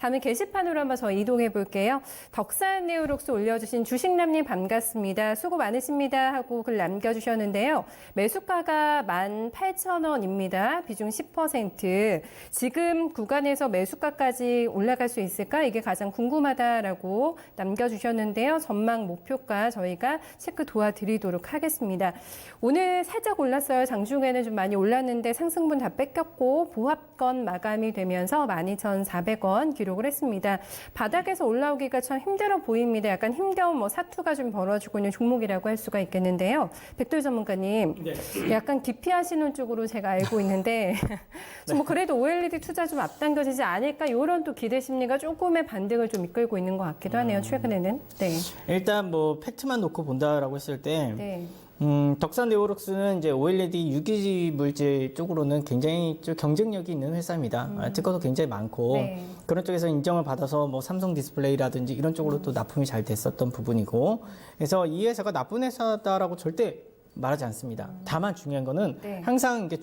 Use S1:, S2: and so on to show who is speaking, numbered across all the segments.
S1: 다음에 게시판으로 한번 저 이동해 볼게요. 덕산 네오록스 올려주신 주식남님 반갑습니다. 수고 많으십니다 하고 글 남겨주셨는데요. 매수가가 18,000원입니다. 비중 10%. 지금 구간에서 매수가까지 올라갈 수 있을까? 이게 가장 궁금하다라고 남겨주셨는데요. 전망 목표가 저희가 체크 도와드리도록 하겠습니다. 오늘 살짝 올랐어요. 장중에는 좀 많이 올랐는데 상승분 다 뺏겼고 보합권 마감이 되면서 12,400원 기록을 했습니다. 바닥에서 올라오기가 참 힘들어 보입니다. 약간 힘겨운 사투가 좀 벌어지고 있는 종목이라고 할 수가 있겠는데요. 백돌 전문가님,
S2: 네.
S1: 약간 기피하시는 쪽으로 제가 알고 있는데 좀 그래도 OLED 투자 좀 앞당겨지지 않을까 이런 또 기대 심리가 조금의 반등을 좀 이끌고 있는 것 같기도 하네요. 최근에는. 네.
S2: 일단 팩트만 놓고 본다라고 했을 때
S1: 네.
S2: 덕산 네오록스는 이제 OLED 유기 물질 쪽으로는 굉장히 좀 경쟁력이 있는 회사입니다. 특허도 굉장히 많고
S1: 네.
S2: 그런 쪽에서 인정을 받아서 삼성 디스플레이라든지 이런 쪽으로 또 납품이 잘 됐었던 부분이고, 그래서 이 회사가 나쁜 회사다라고 절대 말하지 않습니다. 다만 중요한 거는
S1: 네.
S2: 항상 이게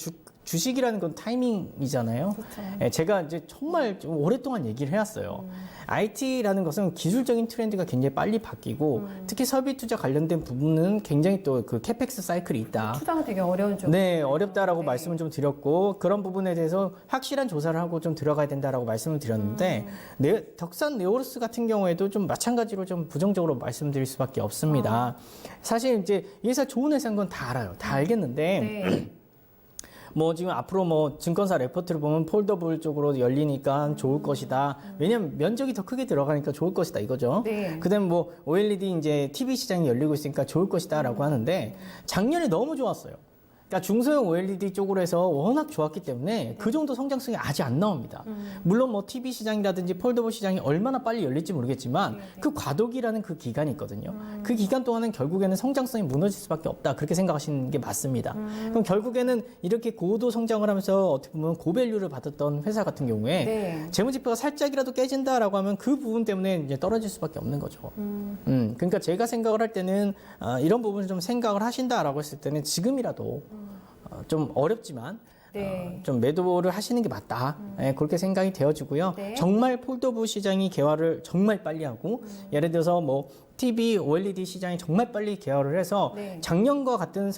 S2: 주식이라는 건 타이밍이잖아요.
S1: 그렇죠.
S2: 예, 제가 이제 정말 좀 오랫동안 얘기를 해왔어요. IT라는 것은 기술적인 트렌드가 굉장히 빨리 바뀌고 특히 설비 투자 관련된 부분은 굉장히 또 그 캐펙스 사이클이 있다.
S1: 투자가 되게 어려운 쪽.
S2: 네, 어렵다라고
S1: 네.
S2: 말씀을 좀 드렸고, 그런 부분에 대해서 확실한 조사를 하고 좀 들어가야 된다라고 말씀을 드렸는데, 덕산 네오록스 같은 경우에도 좀 마찬가지로 좀 부정적으로 말씀드릴 수밖에 없습니다. 사실 이제 이 회사 좋은 회사인 건 다 알아요. 다 알겠는데,
S1: 네.
S2: 지금 앞으로 증권사 레포트를 보면 폴더블 쪽으로 열리니까 좋을 것이다. 왜냐면 면적이 더 크게 들어가니까 좋을 것이다 이거죠.
S1: 네.
S2: 그다음 OLED 이제 TV 시장이 열리고 있으니까 좋을 것이다라고 하는데 작년에 너무 좋았어요. 그러니까 중소형 OLED 쪽으로 해서 워낙 좋았기 때문에 그 정도 성장성이 아직 안 나옵니다. 물론 TV 시장이라든지 폴더블 시장이 얼마나 빨리 열릴지 모르겠지만 그 과도기라는 그 기간이 있거든요. 그 기간 동안은 결국에는 성장성이 무너질 수밖에 없다. 그렇게 생각하시는 게 맞습니다. 그럼 결국에는 이렇게 고도 성장을 하면서 어떻게 보면 고밸류를 받았던 회사 같은 경우에
S1: 네.
S2: 재무지표가 살짝이라도 깨진다라고 하면 그 부분 때문에 이제 떨어질 수밖에 없는 거죠. 그러니까 제가 생각을 할 때는 이런 부분을 좀 생각을 하신다라고 했을 때는 지금이라도 좀 어렵지만
S1: 네.
S2: 좀 매도를 하시는 게 맞다. 예, 그렇게 생각이 되어지고요.
S1: 네.
S2: 정말 폴더블 시장이 개화를 정말 빨리 하고 예를 들어서 TV, OLED 시장이 정말 빨리 개화를 해서
S1: 네.
S2: 작년과 같은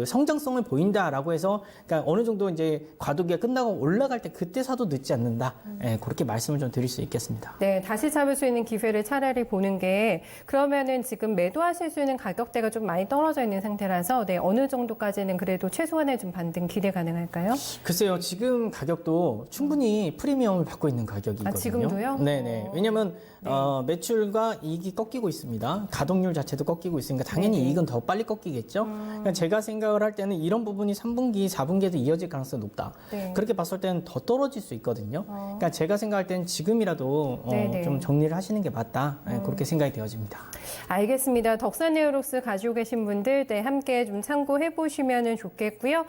S2: 성장성을 보인다라고 해서 그러니까 어느 정도 이제 과도기가 끝나고 올라갈 때 그때 사도 늦지 않는다. 예, 그렇게 말씀을 좀 드릴 수 있겠습니다.
S1: 네, 다시 잡을 수 있는 기회를 차라리 보는 게 그러면은 지금 매도하실 수 있는 가격대가 좀 많이 떨어져 있는 상태라서 네, 어느 정도까지는 그래도 최소한의 좀 반등 기대 가능할까요?
S2: 글쎄요, 지금 가격도 충분히 프리미엄을 받고 있는 가격이거든요.
S1: 아, 지금도요?
S2: 네네. 왜냐면, 매출과 이익이 꺾이고 있습니다. 가동률 자체도 꺾이고 있으니까 당연히
S1: 네네.
S2: 이익은 더 빨리 꺾이겠죠? 그러니까 제가 생각을 할 때는 이런 부분이 3분기, 4분기에도 이어질 가능성이 높다.
S1: 네.
S2: 그렇게 봤을 때는 더 떨어질 수 있거든요. 그러니까 제가 생각할 때는 지금이라도
S1: 네네.
S2: 좀 정리를 하시는 게 맞다. 예, 그렇게 생각이 되어집니다.
S1: 알겠습니다. 덕산 네오록스 가지고 계신 분들 네, 함께 좀 참고해 보시면 좋겠고요.